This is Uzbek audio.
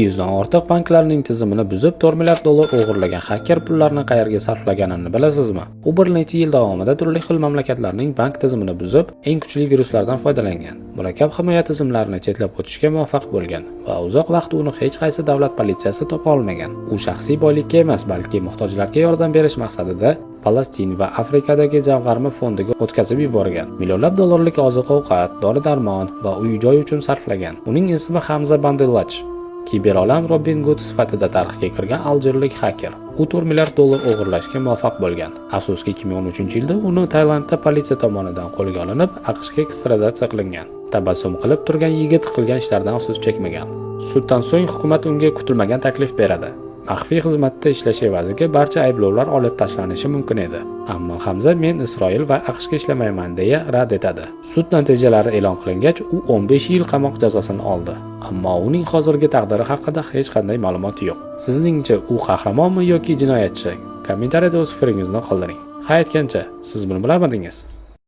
200 dan ortiq banklarning tizimini buzib, $4 milliard o'g'irlagan hacker pullarni qayerga sarflaganini bilasizmi? U bir necha yil davomida turli xil mamlakatlarning bank tizimini buzib, eng kuchli viruslardan foydalangan. Murakkab himoya tizimlarini chetlab o'tishga muvaffaq bo'lgan va uzoq vaqt uni hech qaysi davlat politsiyasi topa olmagan. U shaxsiy boylikka emas, balki muhtojlarga yordam berish maqsadida Falastin va Afrikadagi jamg'arma fondiga o'tkazib yuborgan. Millionlab dollarlik oziq-ovqat, dori-darmon va uy-joy uchun sarflagan. Uning ismi Hamza Bandilach. Kiberolam Robin Hood sifatida tarixga kirgan aljerlik haker. U $4 milliard o'g'irlashga muvaffaq bo'lgan. Afsuski 2013-yilda uni Tailandda politsiya tomonidan qo'lga olinib, AQShga ekstraditsiya qilingan. Tabassum qilib turgan yigit qilgan ishlardan afsus chekmagan. Suddan so'ng hukumat unga kutilmagan taklif beradi. Maxfiy xizmatda ishlash evaziga barcha ayblovlar olib tashlanishi mumkin edi. Ammo Hamza men Isroil va AQShga ishlamayman deya rad etadi. Sud natijalari e'lon qilingach, u 15 yil qamoq jazosini oldi. Ammo uning hozirgi taqdiri haqida hech qanday ma'lumot yo'q. Sizningcha u qahramonmi yoki jinoyatchi? Kommentariyada o'z fikringizni qoldiring. Ha aytgancha, siz buni bilarmidingiz?